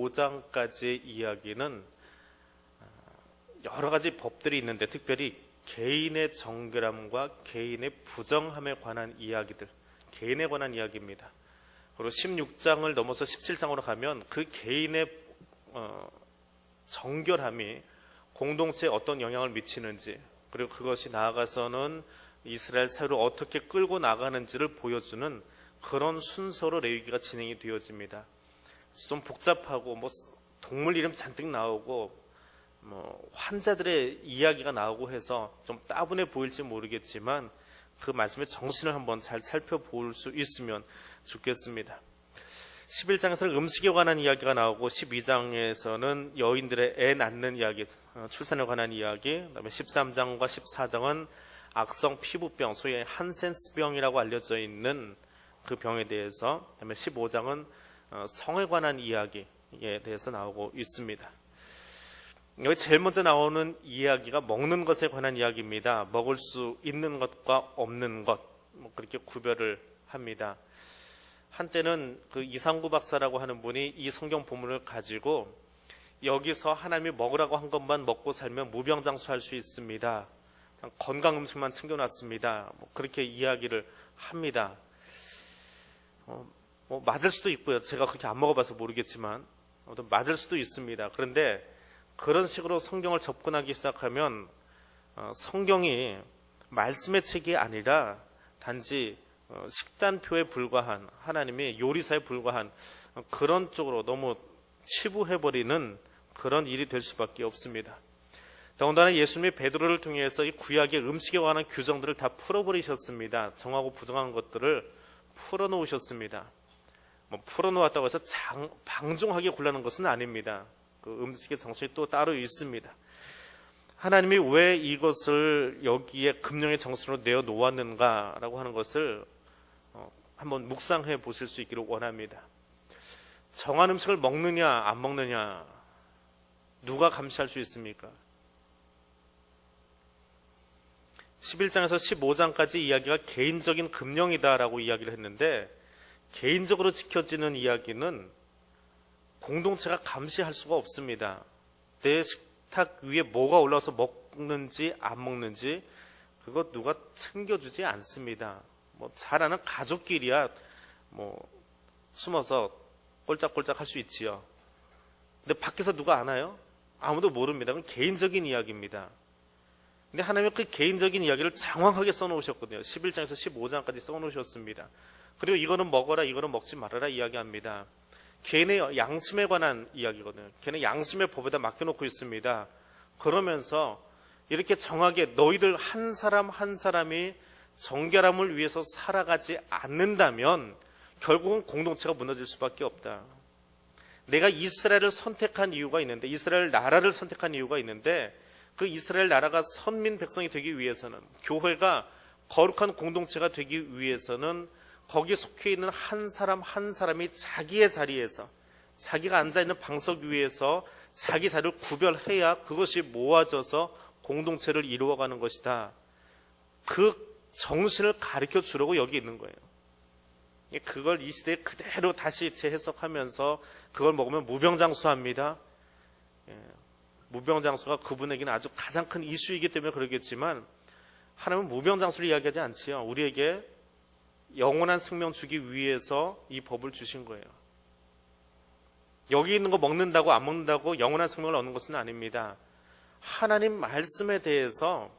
15장까지의 이야기는 여러 가지 법들이 있는데 특별히 개인의 정결함과 개인의 부정함에 관한 이야기들, 개인에 관한 이야기입니다. 그리고 16장을 넘어서 17장으로 가면 그 개인의 정결함이 공동체에 어떤 영향을 미치는지, 그리고 그것이 나아가서는 이스라엘 사회를 어떻게 끌고 나가는지를 보여주는 그런 순서로 레위기가 진행이 되어집니다. 좀 복잡하고 동물 이름 잔뜩 나오고 환자들의 이야기가 나오고 해서 좀 따분해 보일지 모르겠지만 그 말씀의 정신을 한번 잘 살펴볼 수 있으면 좋겠습니다. 11장에서는 음식에 관한 이야기가 나오고 12장에서는 여인들의 애 낳는 이야기, 출산에 관한 이야기, 그다음에 13장과 14장은 악성 피부병, 소위 한센스병이라고 알려져 있는 그 병에 대해서, 그다음에 15장은 성에 관한 이야기에 대해서 나오고 있습니다. 여기 제일 먼저 나오는 이야기가 먹는 것에 관한 이야기입니다. 먹을 수 있는 것과 없는 것, 그렇게 구별을 합니다. 한때는 그 이상구 박사라고 하는 분이 이 성경 본문을 가지고 여기서 하나님이 먹으라고 한 것만 먹고 살면 무병장수할 수 있습니다. 건강 음식만 챙겨놨습니다. 그렇게 이야기를 합니다. 맞을 수도 있고요. 제가 그렇게 안 먹어봐서 모르겠지만 맞을 수도 있습니다. 그런데 그런 식으로 성경을 접근하기 시작하면 성경이 말씀의 책이 아니라 단지 식단표에 불과한, 하나님이 요리사에 불과한 그런 쪽으로 너무 치부해버리는 그런 일이 될 수밖에 없습니다. 더군다나 예수님이 베드로를 통해서 이 구약의 음식에 관한 규정들을 다 풀어버리셨습니다. 정하고 부정한 것들을 풀어놓으셨습니다. 풀어놓았다고 해서 방종하게 굴라는 것은 아닙니다. 그 음식의 정신이 또 따로 있습니다. 하나님이 왜 이것을 여기에 금령의 정신으로 내어놓았는가라고 하는 것을 한번 묵상해 보실 수 있기를 원합니다. 정한 음식을 먹느냐 안 먹느냐 누가 감시할 수 있습니까? 11장에서 15장까지 이야기가 개인적인 금령이다라고 이야기를 했는데, 개인적으로 지켜지는 이야기는 공동체가 감시할 수가 없습니다. 내 식탁 위에 뭐가 올라와서 먹는지 안 먹는지 그거 누가 챙겨주지 않습니다. 잘 아는 가족끼리야 숨어서 꼴짝꼴짝 할 수 있지요. 근데 밖에서 누가 아나요? 아무도 모릅니다. 그건 개인적인 이야기입니다. 근데 하나님은 그 개인적인 이야기를 장황하게 써놓으셨거든요. 11장에서 15장까지 써놓으셨습니다. 그리고 이거는 먹어라, 이거는 먹지 말아라 이야기합니다. 개인의 양심에 관한 이야기거든요. 걔는 양심의 법에다 맡겨놓고 있습니다. 그러면서 이렇게 정하게 너희들 한 사람 한 사람이 정결함을 위해서 살아가지 않는다면 결국은 공동체가 무너질 수밖에 없다. 내가 이스라엘을 선택한 이유가 있는데, 이스라엘 나라를 선택한 이유가 있는데, 그 이스라엘 나라가 선민 백성이 되기 위해서는, 교회가 거룩한 공동체가 되기 위해서는 거기에 속해 있는 한 사람 한 사람이 자기의 자리에서, 자기가 앉아있는 방석 위에서 자기 자리를 구별해야 그것이 모아져서 공동체를 이루어가는 것이다. 그 정신을 가르쳐 주려고 여기 있는 거예요. 그걸 이 시대에 그대로 다시 재해석하면서 그걸 먹으면 무병장수합니다. 무병장수가 그분에게는 아주 가장 큰 이슈이기 때문에 그러겠지만, 하나님은 무병장수를 이야기하지 않지요. 우리에게 영원한 생명 주기 위해서 이 법을 주신 거예요. 여기 있는 거 먹는다고 안 먹는다고 영원한 생명을 얻는 것은 아닙니다. 하나님 말씀에 대해서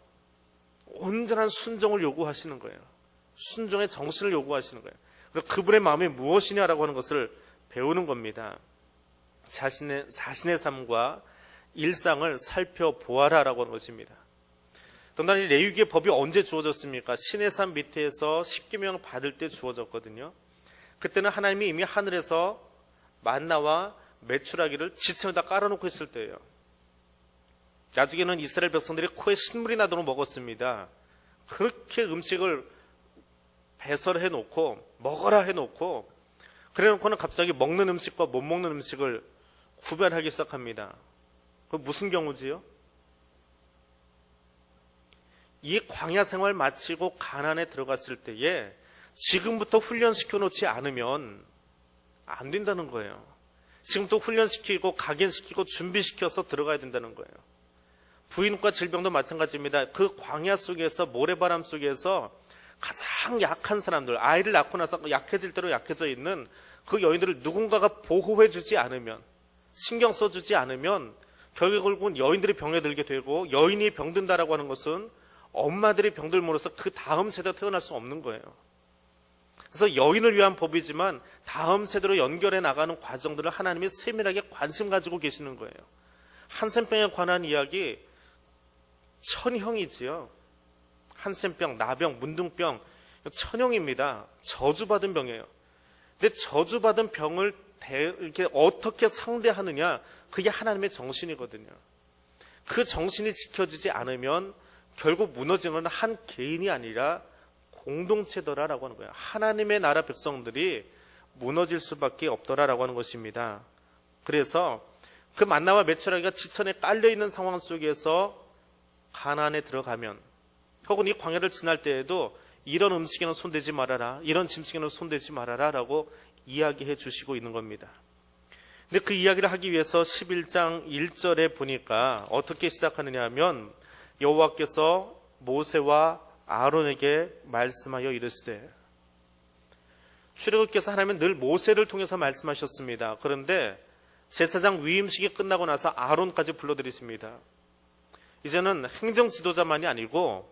온전한 순종을 요구하시는 거예요. 순종의 정신을 요구하시는 거예요. 그리고 그분의 마음이 무엇이냐라고 하는 것을 배우는 겁니다. 자신의 삶과 일상을 살펴보아라라고 하는 것입니다. 더군다나 레위기의 법이 언제 주어졌습니까? 시내산 밑에서 십계명 받을 때 주어졌거든요. 그때는 하나님이 이미 하늘에서 만나와 메추라기를 지층에다 깔아놓고 있을 때예요. 나중에는 이스라엘 백성들이 코에 신물이 나도록 먹었습니다. 그렇게 음식을 배설해놓고 먹어라 해놓고, 그래놓고는 갑자기 먹는 음식과 못 먹는 음식을 구별하기 시작합니다. 그 무슨 경우지요? 이 광야 생활 마치고 가나안에 들어갔을 때에 지금부터 훈련시켜 놓지 않으면 안 된다는 거예요. 지금 또 훈련시키고 각인시키고 준비시켜서 들어가야 된다는 거예요. 부인과 질병도 마찬가지입니다. 그 광야 속에서, 모래바람 속에서 가장 약한 사람들, 아이를 낳고 나서 약해질 대로 약해져 있는 그 여인들을 누군가가 보호해주지 않으면, 신경 써주지 않으면 결국은 여인들이 병에 들게 되고, 여인이 병든다라고 하는 것은 엄마들이 병들므로써 그 다음 세대가 태어날 수 없는 거예요. 그래서 여인을 위한 법이지만 다음 세대로 연결해 나가는 과정들을 하나님이 세밀하게 관심 가지고 계시는 거예요. 한센병에 관한 이야기 천형이지요. 한센병, 나병, 문둥병, 천형입니다. 저주받은 병이에요. 근데 저주받은 병을 이렇게 어떻게 상대하느냐, 그게 하나님의 정신이거든요. 그 정신이 지켜지지 않으면 결국 무너지는 한 개인이 아니라 공동체더라라고 하는 거예요. 하나님의 나라 백성들이 무너질 수밖에 없더라라고 하는 것입니다. 그래서 그 만나와 메추라기가 지천에 깔려있는 상황 속에서 가나안에 들어가면, 혹은 이 광야를 지날 때에도 이런 음식에는 손대지 말아라, 이런 짐승에는 손대지 말아라 라고 이야기해 주시고 있는 겁니다. 근데 그 이야기를 하기 위해서 11장 1절에 보니까 어떻게 시작하느냐 하면, 여호와께서 모세와 아론에게 말씀하여 이르시되, 출애굽께서 하나님은 늘 모세를 통해서 말씀하셨습니다. 그런데 제사장 위임식이 끝나고 나서 아론까지 불러들이십니다. 이제는 행정 지도자만이 아니고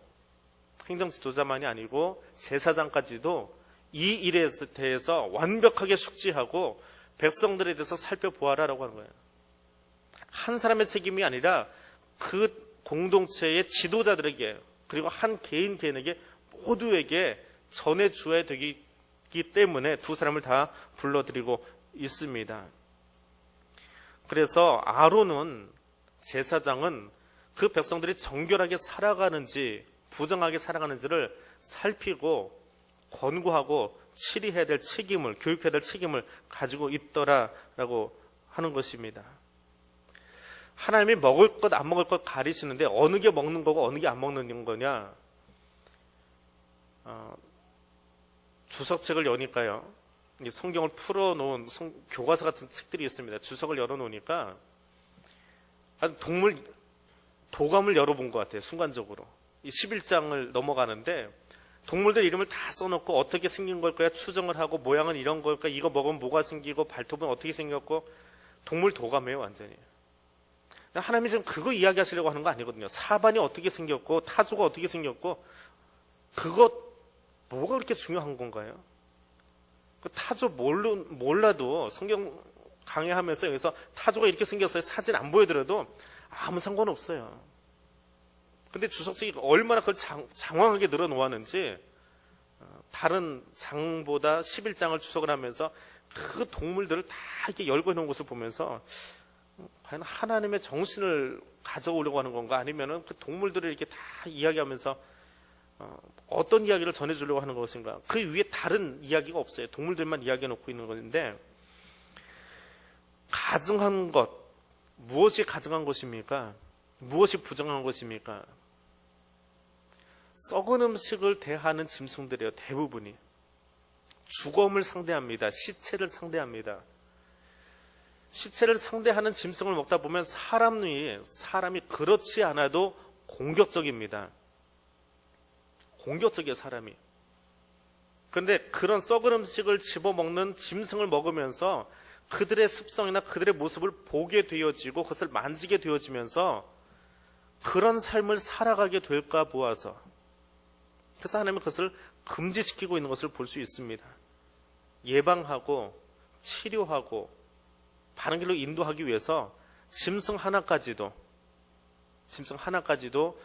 제사장까지도 이 일에 대해서 완벽하게 숙지하고 백성들에 대해서 살펴보아라라고 하는 거예요. 한 사람의 책임이 아니라 그 공동체의 지도자들에게, 그리고 한 개인에게 모두에게 전해줘야 되기 때문에 두 사람을 다 불러드리고 있습니다. 그래서 아론은, 제사장은 그 백성들이 정결하게 살아가는지 부정하게 살아가는지를 살피고 권고하고 치리해야 될 책임을, 교육해야 될 책임을 가지고 있더라라고 하는 것입니다. 하나님이 먹을 것 안 먹을 것 가리시는데 어느 게 먹는 거고 어느 게 안 먹는 거냐, 주석책을 여니까요, 성경을 풀어놓은 교과서 같은 책들이 있습니다. 주석을 열어놓으니까 도감을 열어본 것 같아요. 순간적으로 이 11장을 넘어가는데 동물들 이름을 다 써놓고 어떻게 생긴 걸까요? 추정을 하고, 모양은 이런 걸까? 이거 먹으면 뭐가 생기고, 발톱은 어떻게 생겼고, 동물 도감이에요, 완전히. 하나님이 지금 그거 이야기하시려고 하는 거 아니거든요. 사반이 어떻게 생겼고, 타조가 어떻게 생겼고, 그것 뭐가 그렇게 중요한 건가요? 그 타조 몰라도 성경 강의하면서 여기서 타조가 이렇게 생겼어요, 사진 안 보여드려도 아무 상관없어요. 근데 주석책이 얼마나 그걸 장황하게 늘어놓았는지, 다른 장보다 11장을 주석을 하면서 그 동물들을 다 이렇게 열고 해놓은 것을 보면서 과연 하나님의 정신을 가져오려고 하는 건가, 아니면은 그 동물들을 이렇게 다 이야기하면서 어떤 이야기를 전해주려고 하는 것인가. 그 위에 다른 이야기가 없어요. 동물들만 이야기해 놓고 있는 건데, 가증한 것, 무엇이 가증한 것입니까? 무엇이 부정한 것입니까? 썩은 음식을 대하는 짐승들이에요. 대부분이 죽음을 상대합니다. 시체를 상대합니다. 시체를 상대하는 짐승을 먹다 보면 사람이 그렇지 않아도 공격적입니다. 공격적이에요, 사람이. 그런데 그런 썩은 음식을 집어먹는 짐승을 먹으면서 그들의 습성이나 그들의 모습을 보게 되어지고 그것을 만지게 되어지면서 그런 삶을 살아가게 될까 보아서, 그래서 하나님은 그것을 금지시키고 있는 것을 볼 수 있습니다. 예방하고 치료하고 바른 길로 인도하기 위해서 짐승 하나까지도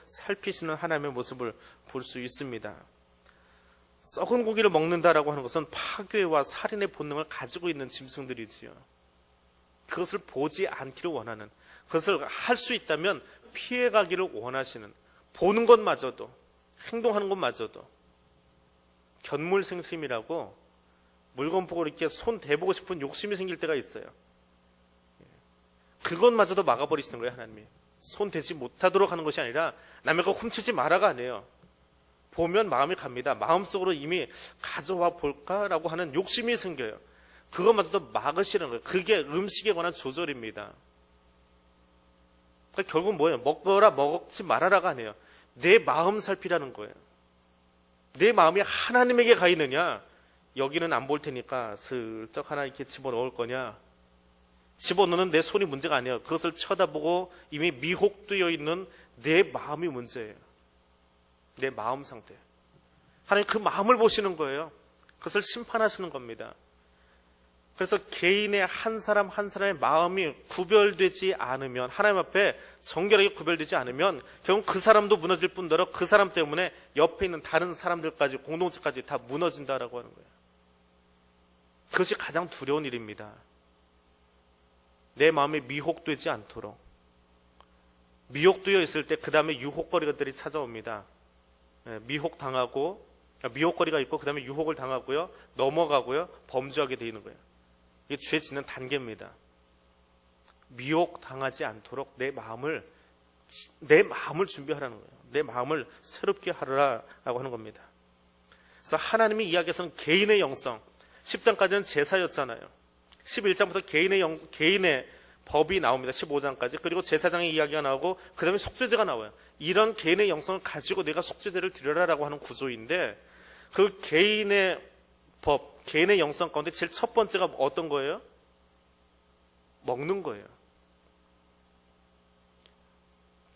살피시는 하나님의 모습을 볼 수 있습니다. 썩은 고기를 먹는다라고 하는 것은 파괴와 살인의 본능을 가지고 있는 짐승들이지요. 그것을 보지 않기를 원하는, 그것을 할 수 있다면 피해가기를 원하시는, 보는 것마저도, 행동하는 것마저도 견물생심이라고, 물건 보고 이렇게 손 대보고 싶은 욕심이 생길 때가 있어요. 그것마저도 막아버리시는 거예요, 하나님이. 손 대지 못하도록 하는 것이 아니라 남의 거 훔치지 마라가 아니에요. 보면 마음이 갑니다. 마음속으로 이미 가져와 볼까라고 하는 욕심이 생겨요. 그것마저도 막으시는 거예요. 그게 음식에 관한 조절입니다. 그러니까 결국 뭐예요? 먹거라 먹지 말아라가 아니에요. 내 마음 살피라는 거예요. 내 마음이 하나님에게 가 있느냐, 여기는 안 볼 테니까 슬쩍 하나 이렇게 집어넣을 거냐. 집어넣는 내 손이 문제가 아니에요. 그것을 쳐다보고 이미 미혹되어 있는 내 마음이 문제예요. 내 마음 상태. 하나님 그 마음을 보시는 거예요. 그것을 심판하시는 겁니다. 그래서 개인의 한 사람 한 사람의 마음이 구별되지 않으면, 하나님 앞에 정결하게 구별되지 않으면 결국 그 사람도 무너질 뿐더러 그 사람 때문에 옆에 있는 다른 사람들까지, 공동체까지 다 무너진다라고 하는 거예요. 그것이 가장 두려운 일입니다. 내 마음이 미혹되지 않도록. 미혹되어 있을 때 그 다음에 유혹거리들이 찾아옵니다. 미혹거리가 있고 그 다음에 유혹을 당하고요, 넘어가고요, 범죄하게 되어 있는 거예요. 이게 죄 짓는 단계입니다. 미혹당하지 않도록 내 마음을 준비하라는 거예요. 내 마음을 새롭게 하라라고 하는 겁니다. 그래서 하나님이 이야기해서는 개인의 영성, 10장까지는 제사였잖아요. 11장부터 개인의 법이 나옵니다. 15장까지. 그리고 제사장의 이야기가 나오고 그 다음에 속죄제가 나와요. 이런 개인의 영성을 가지고 내가 속죄제를 드려라라고 하는 구조인데, 그 개인의 법, 개인의 영성 가운데 제일 첫 번째가 어떤 거예요? 먹는 거예요.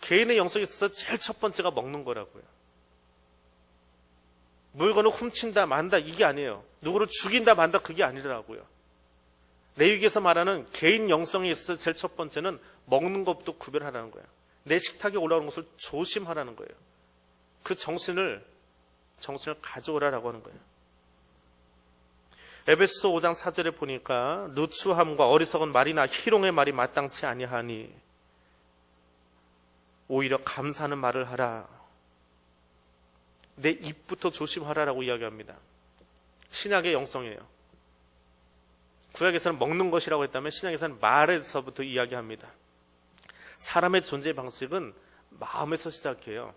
개인의 영성에 있어서 제일 첫 번째가 먹는 거라고요. 물건을 훔친다 만다 이게 아니에요. 누구를 죽인다 만다 그게 아니더라고요. 레위기에서 말하는 개인 영성에 있어서 제일 첫 번째는 먹는 것부터 구별하라는 거예요. 내 식탁에 올라오는 것을 조심하라는 거예요. 그 정신을 가져오라라고 하는 거예요. 에베소서 5장 4절에 보니까 누추함과 어리석은 말이나 희롱의 말이 마땅치 아니하니 오히려 감사하는 말을 하라. 내 입부터 조심하라라고 이야기합니다. 신약의 영성이에요. 구약에서는 먹는 것이라고 했다면 신약에서는 말에서부터 이야기합니다. 사람의 존재 방식은 마음에서 시작해요.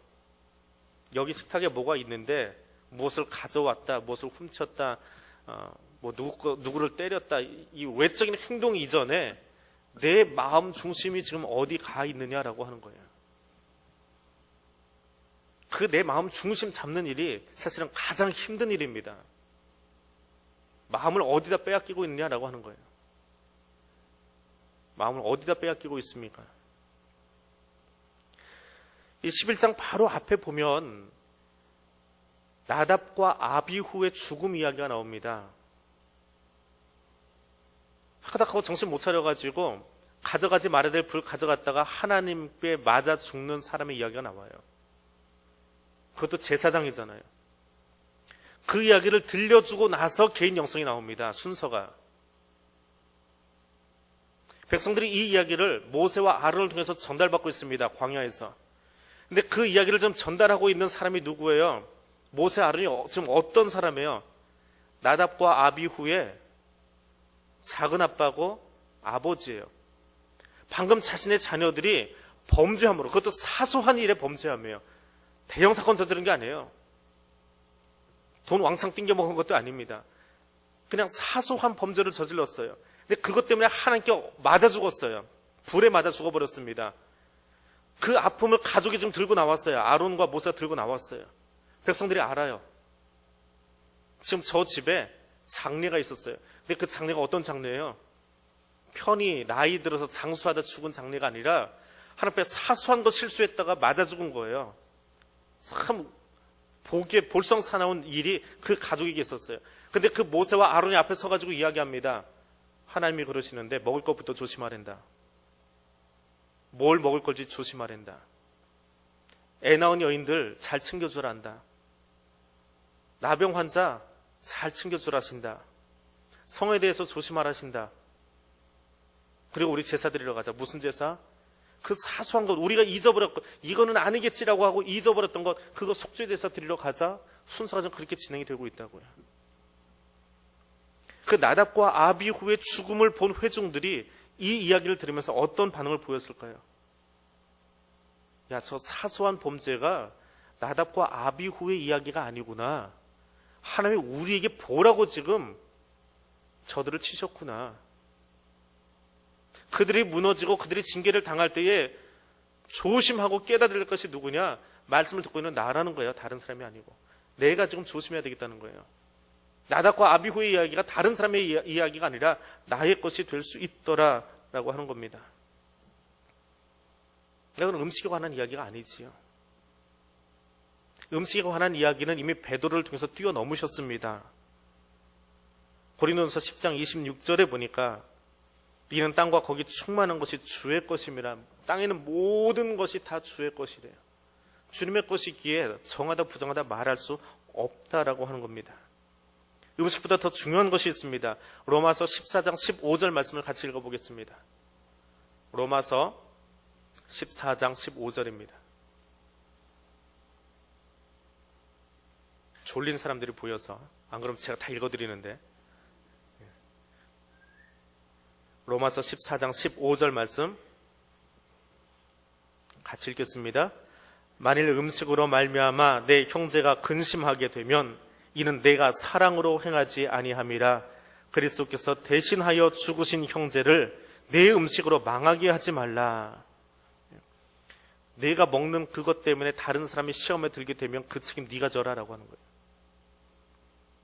여기 식탁에 뭐가 있는데 무엇을 가져왔다, 무엇을 훔쳤다, 누구를 때렸다, 이 외적인 행동 이전에 내 마음 중심이 지금 어디 가 있느냐라고 하는 거예요. 그 내 마음 중심 잡는 일이 사실은 가장 힘든 일입니다. 마음을 어디다 빼앗기고 있느냐라고 하는 거예요. 마음을 어디다 빼앗기고 있습니까? 이 11장 바로 앞에 보면 나답과 아비후의 죽음 이야기가 나옵니다. 하다하고 정신 못 차려가지고 가져가지 말아야 될 불 가져갔다가 하나님께 맞아 죽는 사람의 이야기가 나와요. 그것도 제사장이잖아요. 그 이야기를 들려주고 나서 개인 영성이 나옵니다. 순서가. 백성들이 이 이야기를 모세와 아론을 통해서 전달받고 있습니다. 광야에서. 근데 그 이야기를 좀 전달하고 있는 사람이 누구예요? 모세, 아론이 지금 어떤 사람이에요? 나답과 아비후의 작은 아빠고 아버지예요. 방금 자신의 자녀들이 범죄함으로, 그것도 사소한 일에 범죄함이에요. 대형 사건 저지른 게 아니에요. 돈 왕창 띵겨먹은 것도 아닙니다. 그냥 사소한 범죄를 저질렀어요. 근데 그것 때문에 하나님께 맞아 죽었어요. 불에 맞아 죽어버렸습니다. 그 아픔을 가족이 지금 들고 나왔어요. 아론과 모세가 들고 나왔어요. 백성들이 알아요. 지금 저 집에 장례가 있었어요. 근데 그 장례가 어떤 장례예요? 편히 나이 들어서 장수하다 죽은 장례가 아니라 하나님 앞에 사소한 것 실수했다가 맞아 죽은 거예요. 참 보기에 볼썽사나운 일이 그 가족에게 있었어요. 근데 그 모세와 아론이 앞에 서가지고 이야기합니다. 하나님이 그러시는데 먹을 것부터 조심하란다. 뭘 먹을 걸지 조심하란다. 애 낳은 여인들 잘 챙겨주란다. 나병 환자 잘 챙겨주라신다. 성에 대해서 조심하라신다. 그리고 우리 제사 드리러 가자. 무슨 제사? 그 사소한 것 우리가 잊어버렸고 이거는 아니겠지라고 하고 잊어버렸던 것, 그거 속죄제사 드리러 가자. 순서가 좀 그렇게 진행이 되고 있다고요. 그 나답과 아비후의 죽음을 본 회중들이 이 이야기를 들으면서 어떤 반응을 보였을까요? 야, 저 사소한 범죄가 나답과 아비후의 이야기가 아니구나. 하나님이 우리에게 보라고 지금 저들을 치셨구나. 그들이 무너지고 그들이 징계를 당할 때에 조심하고 깨달을 것이 누구냐? 말씀을 듣고 있는 나라는 거예요. 다른 사람이 아니고. 내가 지금 조심해야 되겠다는 거예요. 나답과 아비후의 이야기가 다른 사람의 이야기가 아니라 나의 것이 될 수 있더라라고 하는 겁니다. 이건 음식에 관한 이야기가 아니지요. 음식에 관한 이야기는 이미 베드로를 통해서 뛰어넘으셨습니다. 고린도전서 10장 26절에 보니까 이는 땅과 거기 충만한 것이 주의 것임이라. 땅에 있는 모든 것이 다 주의 것이래요. 주님의 것이기에 정하다 부정하다 말할 수 없다라고 하는 겁니다. 음식보다 더 중요한 것이 있습니다. 로마서 14장 15절 말씀을 같이 읽어보겠습니다. 로마서 14장 15절입니다. 졸린 사람들이 보여서 안 그러면 제가 다 읽어드리는데, 로마서 14장 15절 말씀 같이 읽겠습니다. 만일 음식으로 말미암아 내 형제가 근심하게 되면 이는 내가 사랑으로 행하지 아니함이라. 그리스도께서 대신하여 죽으신 형제를 내 음식으로 망하게 하지 말라. 내가 먹는 그것 때문에 다른 사람이 시험에 들게 되면 그 책임 네가 져라라고 하는 거예요.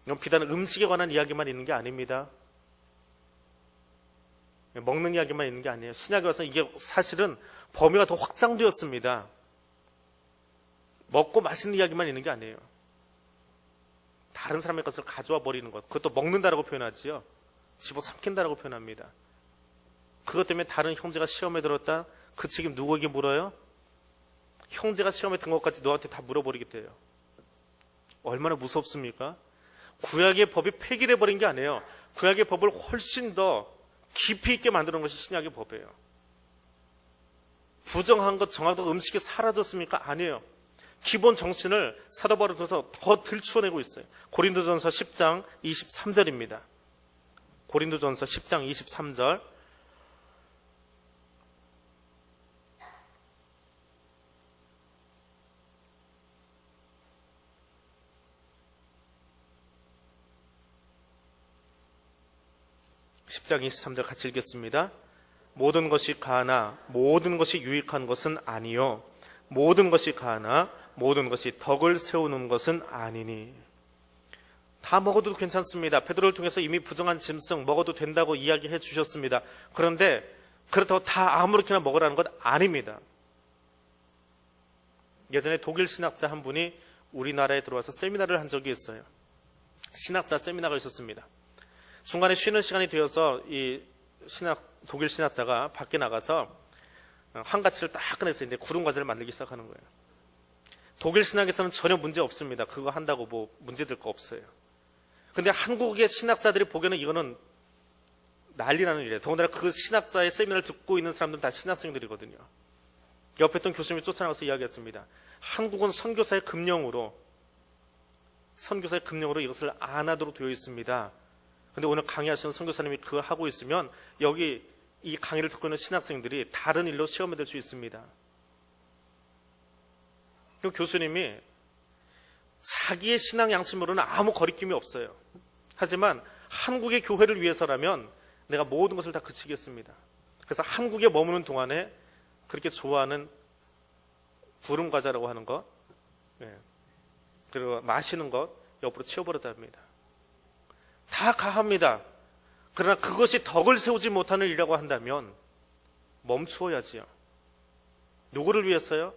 이건 비단 음식에 관한 이야기만 있는 게 아닙니다. 먹는 이야기만 있는 게 아니에요. 신약에 와서 이게 사실은 범위가 더 확장되었습니다. 먹고 마시는 이야기만 있는 게 아니에요. 다른 사람의 것을 가져와 버리는 것, 그것도 먹는다라고 표현하지요. 집어삼킨다라고 표현합니다. 그것 때문에 다른 형제가 시험에 들었다, 그 책임 누구에게 물어요? 형제가 시험에 든 것까지 너한테 다 물어버리게 돼요. 얼마나 무섭습니까? 구약의 법이 폐기돼 버린 게 아니에요. 구약의 법을 훨씬 더 깊이 있게 만드는 것이 신약의 법이에요. 부정한 것, 정확한 음식이 사라졌습니까? 아니에요. 기본 정신을 사도 바울을 통해서 더 들추어내고 있어요. 고린도전서 10장 23절입니다. 고린도전서 10장 23절. (10장 23절) 같이 읽겠습니다. 모든 것이 가하나 모든 것이 유익한 것은 아니요 모든 것이 가하나 모든 것이 덕을 세우는 것은 아니니. 다 먹어도 괜찮습니다. 베드로를 통해서 이미 부정한 짐승 먹어도 된다고 이야기해 주셨습니다. 그런데 그렇다고 다 아무렇게나 먹으라는 것 아닙니다. 예전에 독일 신학자 한 분이 우리나라에 들어와서 세미나를 한 적이 있어요. 신학자 세미나가 있었습니다. 중간에 쉬는 시간이 되어서 이 독일 신학자가 밖에 나가서 한가치를 딱 꺼내서 이제 구름과자를 만들기 시작하는 거예요. 독일 신학에서는 전혀 문제 없습니다. 그거 한다고 뭐 문제될 거 없어요. 근데 한국의 신학자들이 보기에는 이거는 난리 나는 일이에요. 더군다나 그 신학자의 세미나를 듣고 있는 사람들은 다 신학생들이거든요. 옆에 있던 교수님이 쫓아나가서 이야기했습니다. 한국은 선교사의 금령으로 이것을 안 하도록 되어 있습니다. 근데 오늘 강의하시는 선교사님이 그거 하고 있으면 여기 이 강의를 듣고 있는 신학생들이 다른 일로 시험에 들 수 있습니다. 그 교수님이 자기의 신앙 양심으로는 아무 거리낌이 없어요. 하지만 한국의 교회를 위해서라면 내가 모든 것을 다 그치겠습니다. 그래서 한국에 머무는 동안에 그렇게 좋아하는 구름과자라고 하는 것, 그리고 마시는 것 옆으로 치워버렸다 합니다. 다 가합니다. 그러나 그것이 덕을 세우지 못하는 일이라고 한다면 멈추어야지요. 누구를 위해서요?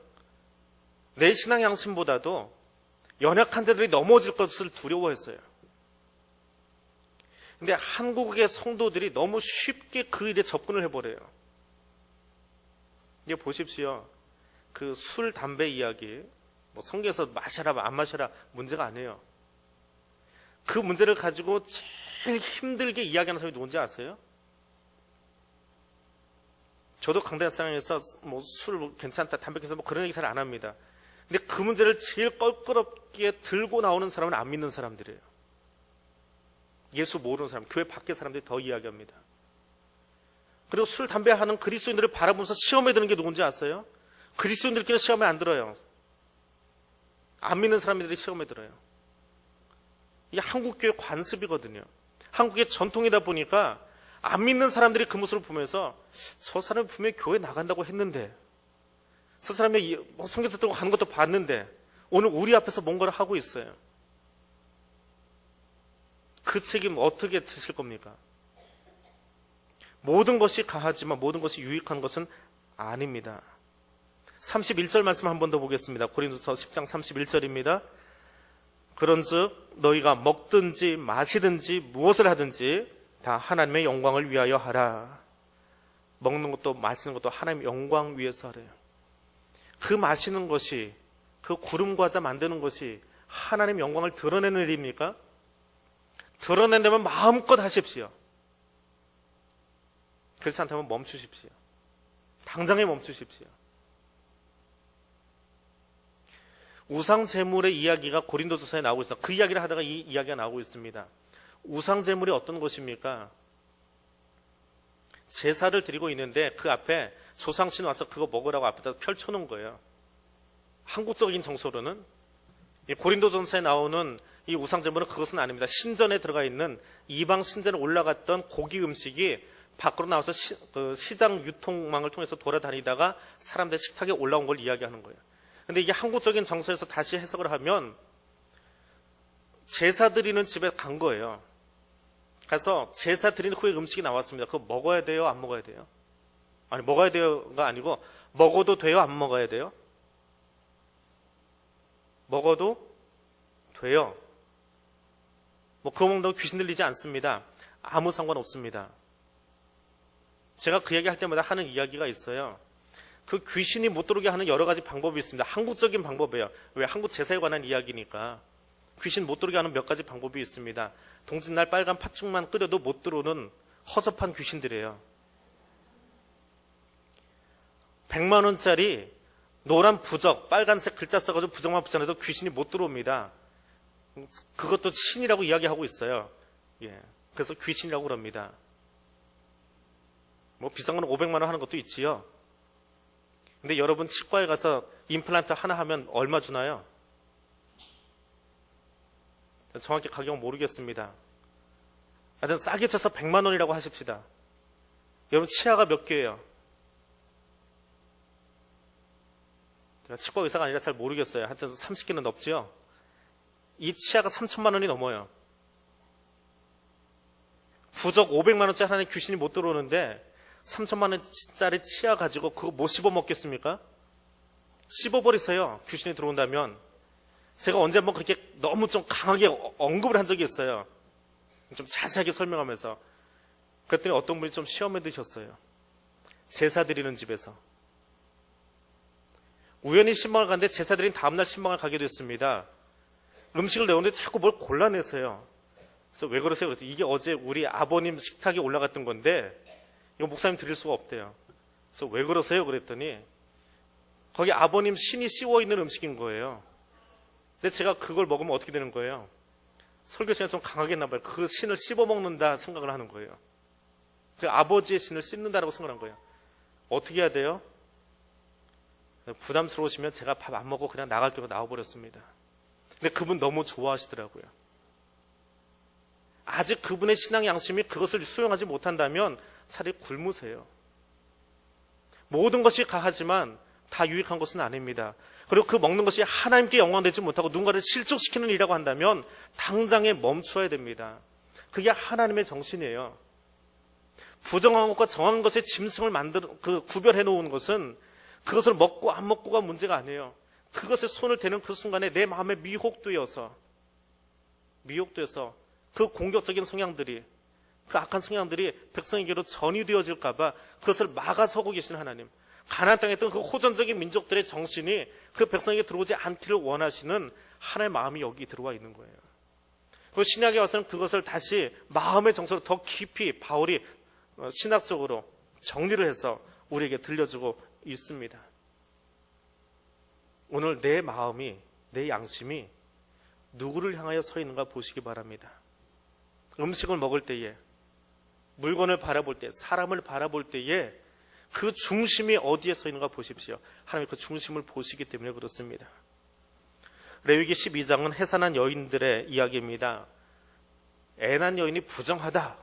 내 신앙 양심보다도 연약한 자들이 넘어질 것을 두려워했어요. 근데 한국의 성도들이 너무 쉽게 그 일에 접근을 해버려요. 이제 보십시오. 그 술, 담배 이야기, 뭐 성경에서 마셔라, 안 마셔라 문제가 아니에요. 그 문제를 가지고 제일 힘들게 이야기하는 사람이 누군지 아세요? 저도 강대상에서 뭐 술 괜찮다, 담배 괜찮다, 뭐 그런 얘기 잘 안 합니다. 근데 그 문제를 제일 껄끄럽게 들고 나오는 사람은 안 믿는 사람들이에요. 예수 모르는 사람, 교회 밖의 사람들이 더 이야기합니다. 그리고 술, 담배 하는 그리스도인들을 바라보면서 시험에 드는 게 누군지 아세요? 그리스도인들끼리 시험에 안 들어요. 안 믿는 사람들이 시험에 들어요. 이게 한국교회 관습이거든요. 한국의 전통이다 보니까 안 믿는 사람들이 그 모습을 보면서 저 사람이 분명히 교회 나간다고 했는데, 저 사람이 성경 듣고 가는 것도 봤는데 오늘 우리 앞에서 뭔가를 하고 있어요. 그 책임 어떻게 드실 겁니까? 모든 것이 가하지만 모든 것이 유익한 것은 아닙니다. 31절 말씀 한 번 더 보겠습니다. 고린도서 10장 31절입니다. 그런즉 너희가 먹든지 마시든지 무엇을 하든지 다 하나님의 영광을 위하여 하라. 먹는 것도 마시는 것도 하나님의 영광 위해서 하래요. 그 마시는 것이, 그 구름 과자 만드는 것이 하나님의 영광을 드러내는 일입니까? 드러낸다면 마음껏 하십시오. 그렇지 않다면 멈추십시오. 당장에 멈추십시오. 우상 제물의 이야기가 고린도서에 나오고 있어요. 그 이야기를 하다가 이 이야기가 나오고 있습니다. 우상 제물이 어떤 것입니까? 제사를 드리고 있는데 그 앞에 조상신 와서 그거 먹으라고 앞에다 펼쳐놓은 거예요. 한국적인 정서로는 고린도전서에 나오는 이 우상 제물은 그것은 아닙니다. 신전에 들어가 있는 이방 신전에 올라갔던 고기 음식이 밖으로 나와서 시장 유통망을 통해서 돌아다니다가 사람들 식탁에 올라온 걸 이야기하는 거예요. 근데 이게 한국적인 정서에서 다시 해석을 하면 제사 드리는 집에 간 거예요. 가서 제사 드린 후에 음식이 나왔습니다. 그거 먹어야 돼요? 안 먹어야 돼요? 아니, 먹어야 돼요가 아니고 먹어도 돼요? 안 먹어야 돼요? 먹어도 돼요. 그거 먹는다고 귀신 들리지 않습니다. 아무 상관없습니다. 제가 그 이야기 할 때마다 하는 이야기가 있어요. 그 귀신이 못 들어오게 하는 여러 가지 방법이 있습니다. 한국적인 방법이에요. 왜? 한국 제사에 관한 이야기니까. 귀신 못 들어오게 하는 몇 가지 방법이 있습니다. 동짓날 빨간 팥죽만 끓여도 못 들어오는 허접한 귀신들이에요. 100만 원짜리 노란 부적, 빨간색 글자 써가지고 부적만 붙여놔도 귀신이 못 들어옵니다. 그것도 신이라고 이야기하고 있어요. 예. 그래서 귀신이라고 그럽니다. 비싼 거는 500만 원 하는 것도 있지요. 근데 여러분 치과에 가서 임플란트 하나 하면 얼마 주나요? 정확히 가격은 모르겠습니다. 하여튼 싸게 쳐서 100만 원이라고 하십시다. 여러분 치아가 몇 개예요? 제가 치과 의사가 아니라 잘 모르겠어요. 하여튼 30개는 넘지요. 이 치아가 3천만 원이 넘어요. 부적 500만 원짜리 하나에 귀신이 못 들어오는데 3천만 원짜리 치아 가지고 그거 못 씹어 먹겠습니까? 씹어버리세요. 귀신이 들어온다면. 제가 언제 한번 그렇게 너무 좀 강하게 언급을 한 적이 있어요. 좀 자세하게 설명하면서. 그랬더니 어떤 분이 좀 시험에 드셨어요. 제사 드리는 집에서. 우연히 신방을 갔는데 제사 드린 다음날 신방을 가게 됐습니다. 음식을 내오는데 자꾸 뭘 골라내세요. 그래서 왜 그러세요? 그래서 이게 어제 우리 아버님 식탁에 올라갔던 건데 이거 목사님 드릴 수가 없대요. 그래서 왜 그러세요? 그랬더니 거기 아버님 신이 씌워 있는 음식인 거예요. 근데 제가 그걸 먹으면 어떻게 되는 거예요? 설교 시간에 좀 강하게 했나 봐요. 그 신을 씹어 먹는다 생각을 하는 거예요. 그 아버지의 신을 씹는다라고 생각한 거예요. 어떻게 해야 돼요? 부담스러우시면 제가 밥 안 먹고 그냥 나갈게요. 나와버렸습니다. 근데 그분 너무 좋아하시더라고요. 아직 그분의 신앙 양심이 그것을 수용하지 못한다면 차라리 굶으세요. 모든 것이 가하지만 다 유익한 것은 아닙니다. 그리고 그 먹는 것이 하나님께 영광되지 못하고 누군가를 실족시키는 일이라고 한다면 당장에 멈춰야 됩니다. 그게 하나님의 정신이에요. 부정한 것과 정한 것의 짐승을 구별해 놓은 것은 그것을 먹고 안 먹고가 문제가 아니에요. 그것에 손을 대는 그 순간에 내 마음에 미혹되어서 그 공격적인 성향들이, 그 악한 성향들이 백성에게로 전이되어질까봐 그것을 막아서고 계신 하나님, 가나안 땅에 있던 그 호전적인 민족들의 정신이 그 백성에게 들어오지 않기를 원하시는 하나님의 마음이 여기 들어와 있는 거예요. 그 신약에 와서는 그것을 다시 마음의 정서로 더 깊이 바울이 신학적으로 정리를 해서 우리에게 들려주고 있습니다. 오늘 내 마음이, 내 양심이 누구를 향하여 서 있는가 보시기 바랍니다. 음식을 먹을 때에, 물건을 바라볼 때, 사람을 바라볼 때에 그 중심이 어디에 서 있는가 보십시오. 하나님 그 중심을 보시기 때문에 그렇습니다. 레위기 12장은 해산한 여인들의 이야기입니다. 애난 여인이 부정하다.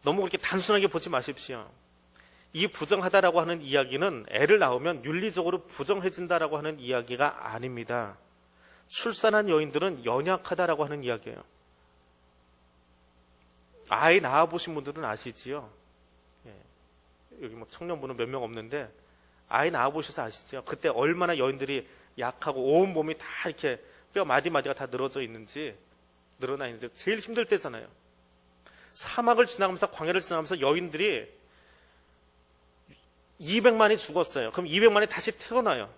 너무 그렇게 단순하게 보지 마십시오. 이 부정하다라고 하는 이야기는 애를 낳으면 윤리적으로 부정해진다라고 하는 이야기가 아닙니다. 출산한 여인들은 연약하다라고 하는 이야기예요. 아이 낳아보신 분들은 아시지요? 여기 뭐 청년분은 몇 명 없는데 아이 낳아보셔서 아시죠? 그때 얼마나 여인들이 약하고 온 몸이 다 이렇게 뼈 마디마디가 다 늘어져 있는지, 늘어나 있는지 제일 힘들 때잖아요. 사막을 지나가면서, 광야를 지나가면서 여인들이 200만이 죽었어요. 그럼 200만이 다시 태어나요.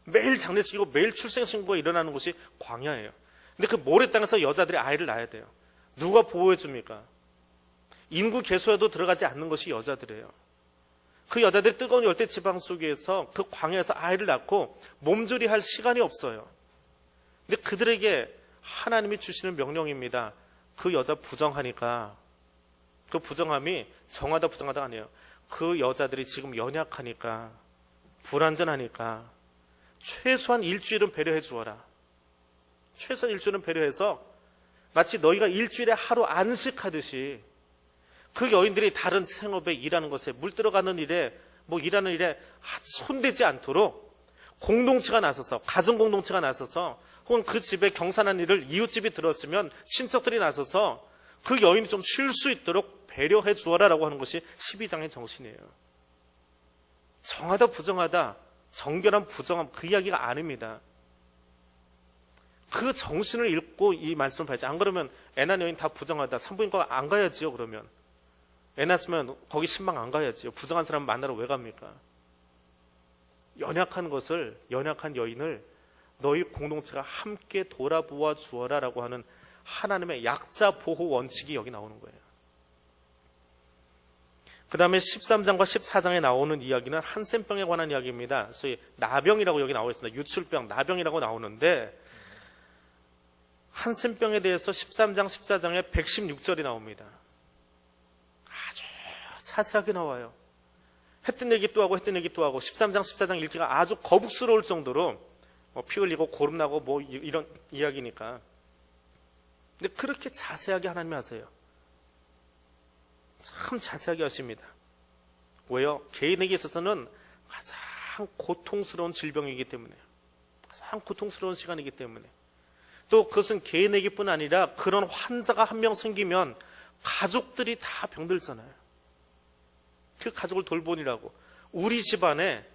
매일 장례식이고 매일 출생신고가 일어나는 곳이 광야예요. 근데 그 모래 땅에서 여자들이 아이를 낳아야 돼요. 누가 보호해 줍니까? 인구 개수에도 들어가지 않는 것이 여자들이에요. 그 여자들이 뜨거운 열대 지방 속에서 그 광야에서 아이를 낳고 몸조리할 시간이 없어요. 근데 그들에게 하나님이 주시는 명령입니다. 그 여자 부정하니까, 그 부정함이 정하다 부정하다가 아니에요. 그 여자들이 지금 연약하니까, 불완전하니까 최소한 일주일은 배려해 주어라. 최소한 일주일은 배려해서 마치 너희가 일주일에 하루 안식하듯이 그 여인들이 다른 생업에 일하는 것에, 물 들어가는 일에, 뭐 일하는 일에 손대지 않도록 공동체가 나서서, 가정 공동체가 나서서, 혹은 그 집에 경산한 일을 이웃집이 들었으면 친척들이 나서서 그 여인이 좀 쉴 수 있도록 배려해 주어라라고 하는 것이 12장의 정신이에요. 정하다 부정하다, 정결한 부정함, 그 이야기가 아닙니다. 그 정신을 읽고 이 말씀을 봐야지. 안 그러면 애 낳은 여인 다 부정하다, 산부인과 안 가야지요. 그러면 애 낳았으면 거기 신방 안 가야지요. 부정한 사람 만나러 왜 갑니까? 연약한 것을, 연약한 여인을 너희 공동체가 함께 돌아보아 주어라 라고 하는 하나님의 약자 보호 원칙이 여기 나오는 거예요. 그 다음에 13장과 14장에 나오는 이야기는 한센병에 관한 이야기입니다. 소위 나병이라고 여기 나와 있습니다. 유출병, 나병이라고 나오는데, 한센병에 대해서 13장, 14장에 116절이 나옵니다. 아주 자세하게 나와요. 했던 얘기 또 하고 했던 얘기 또 하고, 13장, 14장 읽기가 아주 거북스러울 정도로 피 흘리고 고름나고 뭐 이런 이야기니까. 근데 그렇게 자세하게 하나님이 하세요. 참 자세하게 하십니다. 왜요? 개인에게 있어서는 가장 고통스러운 질병이기 때문에요. 가장 고통스러운 시간이기 때문에. 또 그것은 개인에게뿐 아니라 그런 환자가 한 명 생기면 가족들이 다 병들잖아요. 그 가족을 돌보느라고. 우리 집안에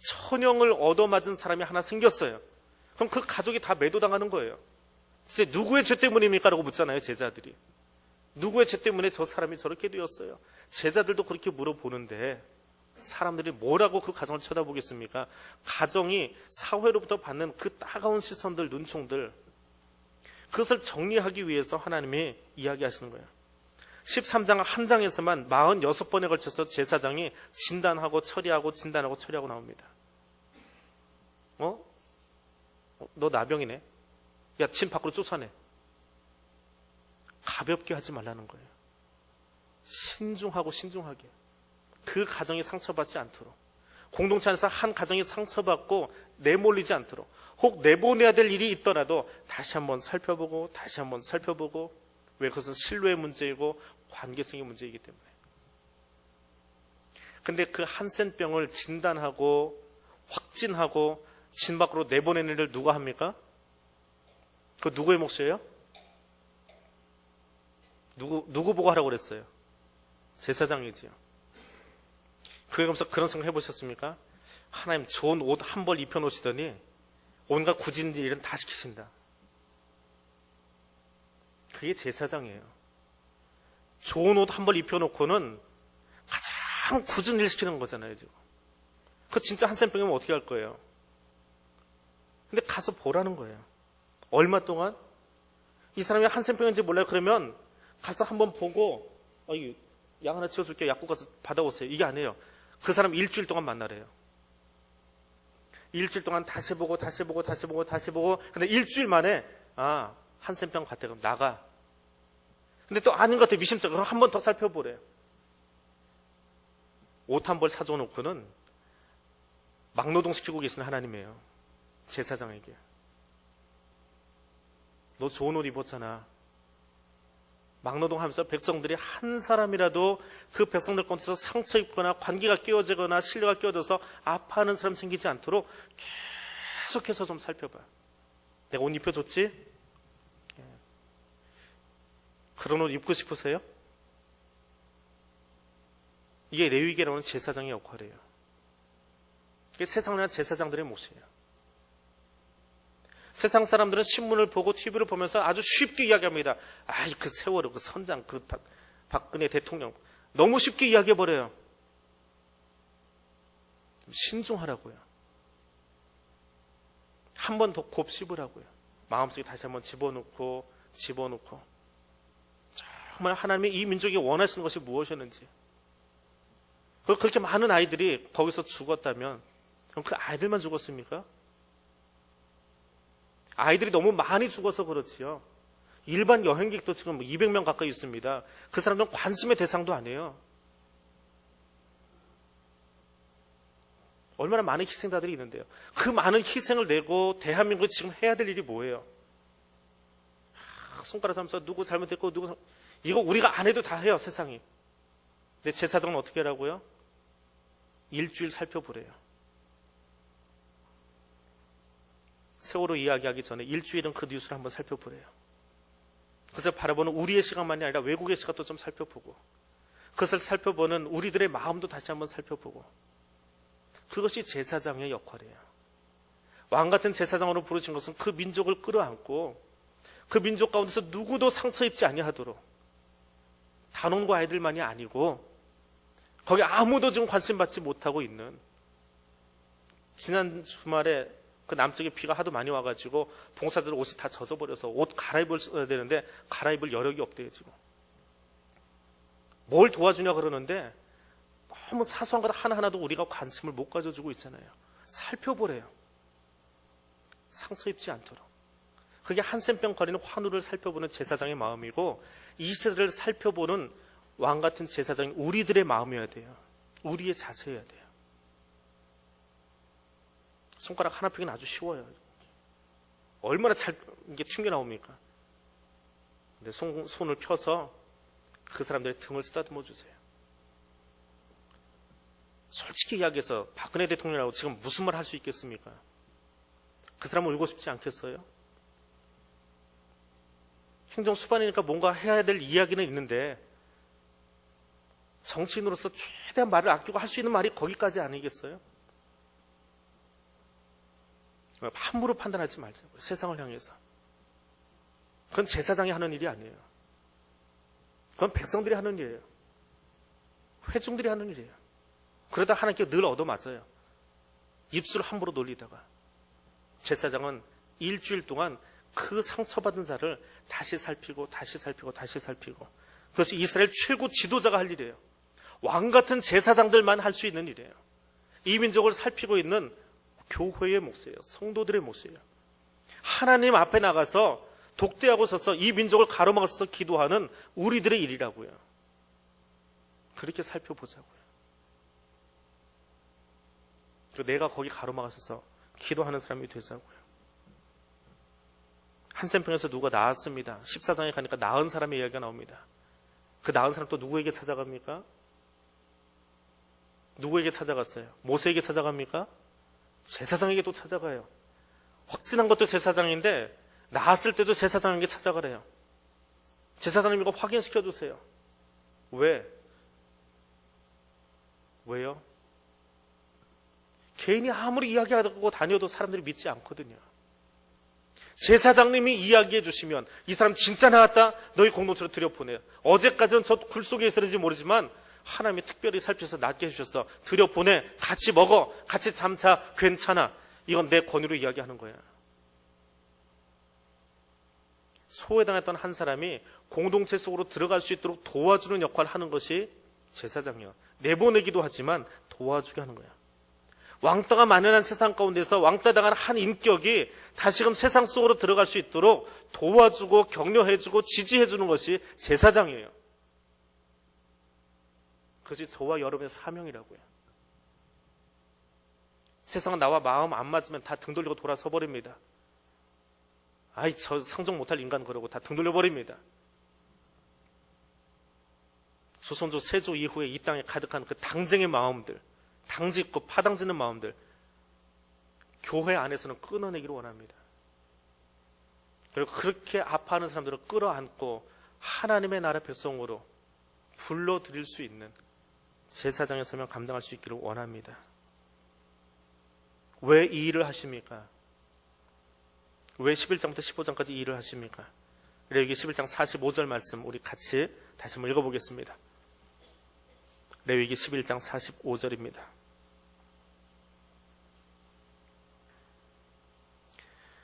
천형을 얻어맞은 사람이 하나 생겼어요. 그럼 그 가족이 다 매도당하는 거예요. 이제 누구의 죄 때문입니까? 라고 묻잖아요, 제자들이. 누구의 죄 때문에 저 사람이 저렇게 되었어요? 제자들도 그렇게 물어보는데 사람들이 뭐라고 그 가정을 쳐다보겠습니까? 가정이 사회로부터 받는 그 따가운 시선들, 눈총들, 그것을 정리하기 위해서 하나님이 이야기하시는 거예요. 13장 한 장에서만 46번에 걸쳐서 제사장이 진단하고 처리하고 진단하고 처리하고 나옵니다. 너 나병이네. 야, 집 밖으로 쫓아내. 가볍게 하지 말라는 거예요. 신중하고 신중하게. 그 가정이 상처받지 않도록. 공동체 안에서 한 가정이 상처받고 내몰리지 않도록. 혹 내보내야 될 일이 있더라도 다시 한번 살펴보고 다시 한번 살펴보고. 왜? 그것은 신뢰의 문제이고 관계성의 문제이기 때문에. 근데 그 한센병을 진단하고 확진하고 진 밖으로 내보내는 일을 누가 합니까? 그 누구의 몫이에요? 누구 보고 하라고 그랬어요? 제사장이지요. 그러면서 그런 생각 해보셨습니까? 하나님 좋은 옷 한 벌 입혀놓으시더니 온갖 굳은 일은 다 시키신다. 그게 제사장이에요. 좋은 옷 한 벌 입혀놓고는 가장 굳은 일 시키는 거잖아요, 지금. 그 진짜 한센병이면 어떻게 할 거예요? 근데 가서 보라는 거예요. 얼마 동안? 이 사람이 한센병인지 몰라요. 그러면 가서 한번 보고, 약 하나 치워줄게요. 약국 가서 받아오세요. 이게 아니에요. 그 사람 일주일 동안 만나래요. 일주일 동안 다시 보고, 다시 보고, 다시 보고, 다시 보고. 근데 일주일 만에, 한센병 같아. 그럼 나가. 근데 또 아닌 것 같아. 미심쩍. 그럼 한 번 더 살펴보래요. 옷 한 벌 사줘 놓고는 막노동시키고 계시는 하나님이에요. 제사장에게. 너 좋은 옷 입었잖아. 막노동하면서 백성들이 한 사람이라도 그 백성들 가운데서 상처 입거나 관계가 깨어지거나 신뢰가 깨어져서 아파하는 사람 생기지 않도록 계속해서 좀 살펴봐요. 내가 옷 입혀줬지? 그런 옷 입고 싶으세요? 이게 레위기라는 제사장의 역할이에요. 이게 세상의 제사장들의 몫이에요. 세상 사람들은 신문을 보고 TV를 보면서 아주 쉽게 이야기합니다. 그 세월호, 그 선장, 그 박근혜 대통령 너무 쉽게 이야기해버려요. 신중하라고요. 한 번 더 곱씹으라고요. 마음속에 다시 한번 집어넣고 정말 하나님이 이 민족이 원하시는 것이 무엇이었는지, 그렇게 많은 아이들이 거기서 죽었다면 그럼 그 아이들만 죽었습니까? 아이들이 너무 많이 죽어서 그렇지요. 일반 여행객도 지금 200명 가까이 있습니다. 그 사람들은 관심의 대상도 아니에요. 얼마나 많은 희생자들이 있는데요. 그 많은 희생을 내고 대한민국이 지금 해야 될 일이 뭐예요? 손가락 삼면서 누구 잘못했고 이거 우리가 안 해도 다 해요, 세상이. 근데 제사장은 어떻게 하라고요? 일주일 살펴보래요. 세월호 이야기하기 전에 일주일은 그 뉴스를 한번 살펴보래요. 그래서 바라보는 우리의 시각만이 아니라 외국의 시각도 좀 살펴보고, 그것을 살펴보는 우리들의 마음도 다시 한번 살펴보고, 그것이 제사장의 역할이에요. 왕같은 제사장으로 부르신 것은 그 민족을 끌어안고 그 민족 가운데서 누구도 상처 입지 아니하도록, 단원과 아이들만이 아니고 거기 아무도 지금 관심 받지 못하고 있는, 지난 주말에 그 남쪽에 비가 하도 많이 와가지고 봉사들 옷이 다 젖어버려서 옷 갈아입어야 되는데 갈아입을 여력이 없대요. 지금 뭘 도와주냐 그러는데 너무 사소한 것 하나하나도 우리가 관심을 못 가져주고 있잖아요. 살펴보래요. 상처 입지 않도록. 그게 한센병 거리는 환우를 살펴보는 제사장의 마음이고, 이 세대를 살펴보는 왕같은 제사장이 우리들의 마음이어야 돼요. 우리의 자세여야 돼요. 손가락 하나 펴기는 아주 쉬워요. 얼마나 잘 이게 튕겨 나옵니까? 근데 손을 펴서 그 사람들의 등을 쓰다듬어 주세요. 솔직히 이야기해서 박근혜 대통령이라고 지금 무슨 말 할 수 있겠습니까? 그 사람은 울고 싶지 않겠어요? 행정 수반이니까 뭔가 해야 될 이야기는 있는데, 정치인으로서 최대한 말을 아끼고 할 수 있는 말이 거기까지 아니겠어요? 함부로 판단하지 말자고요. 세상을 향해서. 그건 제사장이 하는 일이 아니에요. 그건 백성들이 하는 일이에요. 회중들이 하는 일이에요. 그러다 하나님께 늘 얻어맞아요. 입술을 함부로 놀리다가. 제사장은 일주일 동안 그 상처받은 자를 다시 살피고 그것이 이스라엘 최고 지도자가 할 일이에요. 왕같은 제사장들만 할 수 있는 일이에요. 이 민족을 살피고 있는 교회의 몫이에요. 성도들의 몫이에요. 하나님 앞에 나가서 독대하고 서서 이 민족을 가로막아서 기도하는 우리들의 일이라고요. 그렇게 살펴보자고요. 그리고 내가 거기 가로막아서 기도하는 사람이 되자고요. 한센평에서 누가 나았습니다. 14장에 가니까 나은 사람의 이야기가 나옵니다. 그 나은 사람 또 누구에게 찾아갑니까? 누구에게 찾아갔어요? 모세에게 찾아갑니까? 제사장에게 또 찾아가요. 확진한 것도 제사장인데 나았을 때도 제사장에게 찾아가래요. 제사장님 이거 확인시켜 주세요. 왜요? 개인이 아무리 이야기하고 다녀도 사람들이 믿지 않거든요. 제사장님이 이야기해 주시면 이 사람 진짜 나왔다, 너희 공동체로 들여보내요. 어제까지는 저 굴 속에 있었는지 모르지만 하나님이 특별히 살펴서 낫게 해주셔서 들여보내, 같이 먹어, 같이 잠자, 괜찮아. 이건 내 권위로 이야기하는 거야. 소외당했던 한 사람이 공동체 속으로 들어갈 수 있도록 도와주는 역할을 하는 것이 제사장이요. 내보내기도 하지만 도와주게 하는 거야. 왕따가 만연한 세상 가운데서 왕따당한 한 인격이 다시금 세상 속으로 들어갈 수 있도록 도와주고 격려해주고 지지해주는 것이 제사장이에요. 그것이 저와 여러분의 사명이라고요. 세상은 나와 마음 안 맞으면 다 등 돌리고 돌아서 버립니다. 저 상종 못할 인간 그러고 다 등 돌려버립니다. 조선조 세조 이후에 이 땅에 가득한 그 당쟁의 마음들, 당짓고 파당짓는 마음들, 교회 안에서는 끊어내기를 원합니다. 그리고 그렇게 아파하는 사람들을 끌어안고 하나님의 나라 백성으로 불러들일 수 있는 제사장의 사명 감당할 수 있기를 원합니다. 왜 이 일을 하십니까? 왜 11장부터 15장까지 이 일을 하십니까? 레위기 11장 45절 말씀 우리 같이 다시 한번 읽어보겠습니다. 레위기 11장 45절입니다.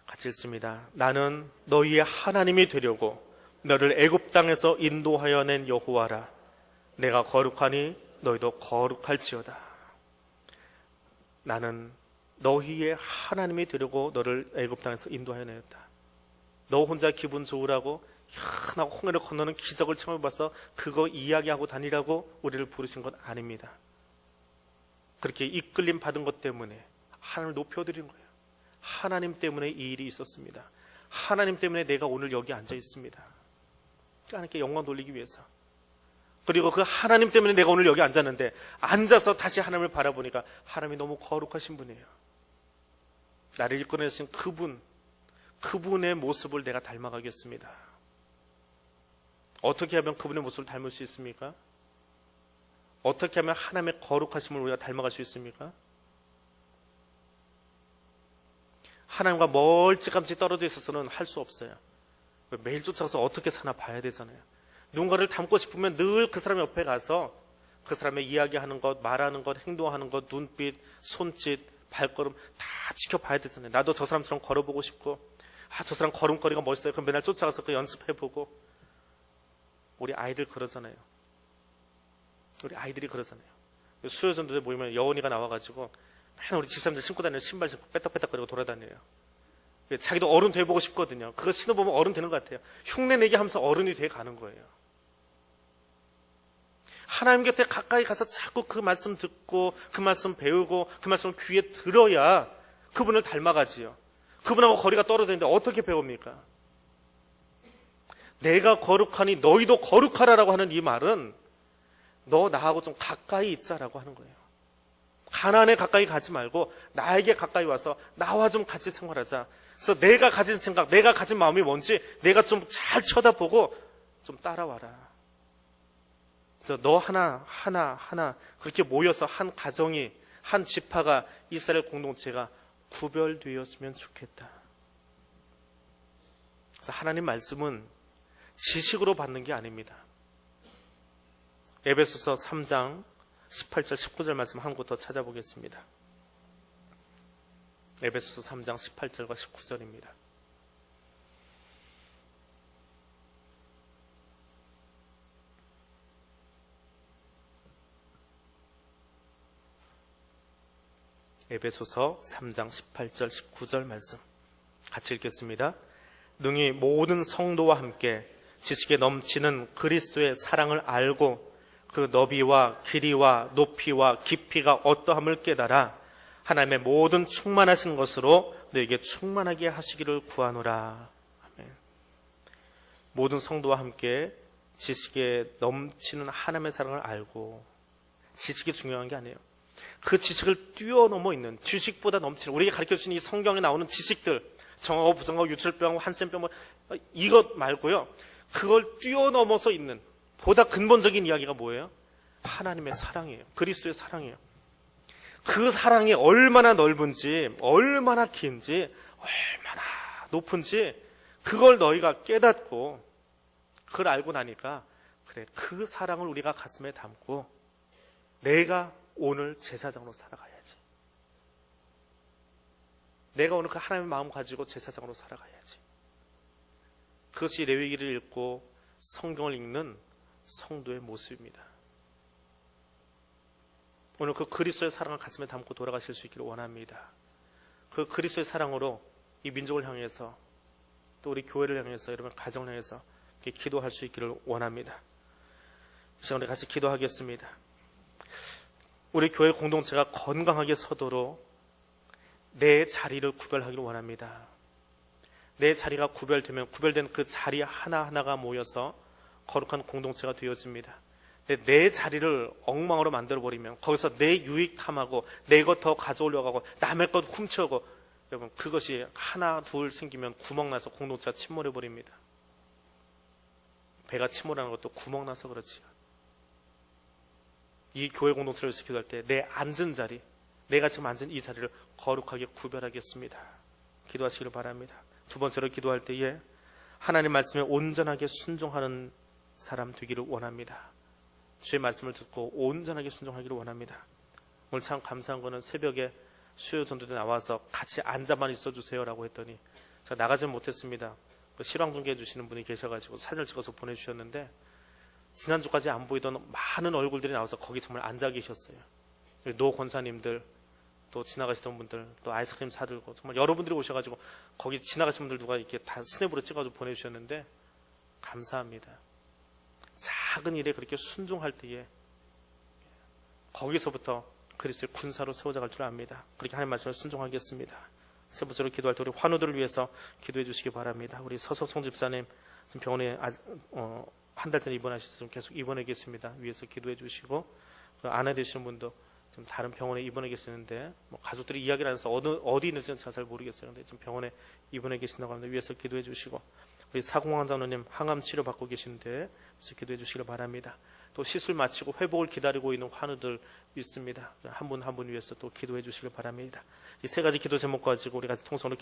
같이 읽습니다. 나는 너희의 하나님이 되려고 너를 애굽 땅에서 인도하여 낸 여호와라. 내가 거룩하니 너희도 거룩할지어다. 나는 너희의 하나님이 되려고 너를 애굽 땅에서 인도하여 내었다. 너 혼자 기분 좋으라고 희한하고 홍해를 건너는 기적을 체험해봐서 그거 이야기하고 다니라고 우리를 부르신 건 아닙니다. 그렇게 이끌림 받은 것 때문에 하나님을 높여드린 거예요. 하나님 때문에 이 일이 있었습니다. 하나님 때문에 내가 오늘 여기 앉아 있습니다. 하나님께 영광 돌리기 위해서. 그리고 그 하나님 때문에 내가 오늘 여기 앉았는데 앉아서 다시 하나님을 바라보니까 하나님이 너무 거룩하신 분이에요. 나를 이끌어내신 그분의 모습을 내가 닮아가겠습니다. 어떻게 하면 그분의 모습을 닮을 수 있습니까? 어떻게 하면 하나님의 거룩하심을 우리가 닮아갈 수 있습니까? 하나님과 멀찌감치 떨어져 있어서는 할 수 없어요. 매일 쫓아가서 어떻게 사나 봐야 되잖아요. 누군가를 닮고 싶으면 늘 그 사람 옆에 가서 그 사람의 이야기하는 것, 말하는 것, 행동하는 것, 눈빛, 손짓, 발걸음 다 지켜봐야 되잖아요. 나도 저 사람처럼 걸어보고 싶고, 저 사람 걸음걸이가 멋있어요. 그럼 맨날 쫓아가서 그 연습해보고. 우리 아이들 그러잖아요. 우리 아이들이 그러잖아요. 수요전도에 모이면 여원이가 나와가지고 맨날 우리 집사람들 신고 다니는 신발 신고 빼딱빼딱거리고 돌아다녀요. 자기도 어른 돼보고 싶거든요. 그거 신어보면 어른 되는 것 같아요. 흉내내게 하면서 어른이 돼 가는 거예요. 하나님 곁에 가까이 가서 자꾸 그 말씀 듣고 그 말씀 배우고 그 말씀을 귀에 들어야 그분을 닮아가지요. 그분하고 거리가 떨어져 있는데 어떻게 배웁니까? 내가 거룩하니 너희도 거룩하라라고 하는 이 말은 너 나하고 좀 가까이 있자라고 하는 거예요. 가난에 가까이 가지 말고 나에게 가까이 와서 나와 좀 같이 생활하자. 그래서 내가 가진 생각, 내가 가진 마음이 뭔지 내가 좀 잘 쳐다보고 좀 따라와라. 그래서 너 하나 그렇게 모여서 한 가정이, 한 지파가, 이스라엘 공동체가 구별되었으면 좋겠다. 그래서 하나님 말씀은 지식으로 받는 게 아닙니다. 에베소서 3장 18절 19절 말씀 한 곳 더 찾아보겠습니다. 에베소서 3장 18절과 19절입니다. 에베소서 3장 18절 19절 말씀 같이 읽겠습니다. 능히 모든 성도와 함께 지식에 넘치는 그리스도의 사랑을 알고 그 너비와 길이와 높이와 깊이가 어떠함을 깨달아 하나님의 모든 충만하신 것으로 너에게 충만하게 하시기를 구하노라. 아멘. 모든 성도와 함께 지식에 넘치는 하나님의 사랑을 알고, 지식이 중요한 게 아니에요. 그 지식을 뛰어넘어 있는, 지식보다 넘치는, 우리에게 가르쳐주신 이 성경에 나오는 지식들, 정하고 부정하고 유출병하고 한센병 이것 말고요, 그걸 뛰어넘어서 있는 보다 근본적인 이야기가 뭐예요? 하나님의 사랑이에요. 그리스도의 사랑이에요. 그 사랑이 얼마나 넓은지, 얼마나 긴지, 얼마나 높은지 그걸 너희가 깨닫고 그걸 알고 나니까 그래, 그 사랑을 우리가 가슴에 담고 내가 오늘 제사장으로 살아가야지. 내가 오늘 그 하나님의 마음 가지고 제사장으로 살아가야지. 그것이 레위기를 읽고 성경을 읽는 성도의 모습입니다. 오늘 그 그리스도의 사랑을 가슴에 담고 돌아가실 수 있기를 원합니다. 그 그리스도의 사랑으로 이 민족을 향해서, 또 우리 교회를 향해서, 여러분 가정을 향해서 이렇게 기도할 수 있기를 원합니다. 이 시간에 같이 기도하겠습니다. 우리 교회 공동체가 건강하게 서도록 내 자리를 구별하기를 원합니다. 내 자리가 구별되면 구별된 그 자리 하나하나가 모여서 거룩한 공동체가 되어집니다. 내 자리를 엉망으로 만들어버리면 거기서 내 유익 탐하고 내 것 더 가져오려고 하고 남의 것 훔쳐오고 여러분 그것이 하나 둘 생기면 구멍나서 공동체가 침몰해버립니다. 배가 침몰하는 것도 구멍나서 그렇지요. 이 교회 공동체를 위해서 기도할 때 내 앉은 자리, 내가 지금 앉은 이 자리를 거룩하게 구별하겠습니다. 기도하시기를 바랍니다. 두 번째로 기도할 때에 하나님 말씀에 온전하게 순종하는 사람 되기를 원합니다. 주의 말씀을 듣고 온전하게 순종하기를 원합니다. 오늘 참 감사한 거는 새벽에 수요 전도대 나와서 같이 앉아만 있어주세요라고 했더니 제가 나가지는 못했습니다. 실황 중계해 주시는 분이 계셔가지고 사진을 찍어서 보내주셨는데 지난주까지 안 보이던 많은 얼굴들이 나와서 거기 정말 앉아 계셨어요. 노 권사님들, 또 지나가시던 분들, 또 아이스크림 사들고 정말 여러분들이 오셔가지고 거기 지나가신 분들 누가 이렇게 다 스냅으로 찍어서 보내주셨는데 감사합니다. 작은 일에 그렇게 순종할 때에 거기서부터 그리스도의 군사로 세워져 갈 줄 압니다. 그렇게 하나님 말씀을 순종하겠습니다. 세 번째로 기도할 때 우리 환우들을 위해서 기도해 주시기 바랍니다. 우리 서석송 집사님 지금 병원에 한 달 전에 입원하셔서 좀 계속 입원해 계십니다. 위에서 기도해 주시고 아내 되시는 분도 지금 다른 병원에 입원해 계시는데 가족들이 이야기를 하면서 어디 있는지는 잘 모르겠어요. 근데 지금 병원에 입원해 계신다고 하는데 위에서 기도해 주시고 우리 사공황 장로님 항암 치료 받고 계시는데 위에서 기도해 주시기를 바랍니다. 또 시술 마치고 회복을 기다리고 있는 환우들 있습니다. 한 분 한 분 위해서 또 기도해 주시길 바랍니다. 이 세 가지 기도 제목 가지고 우리 같이 통성으로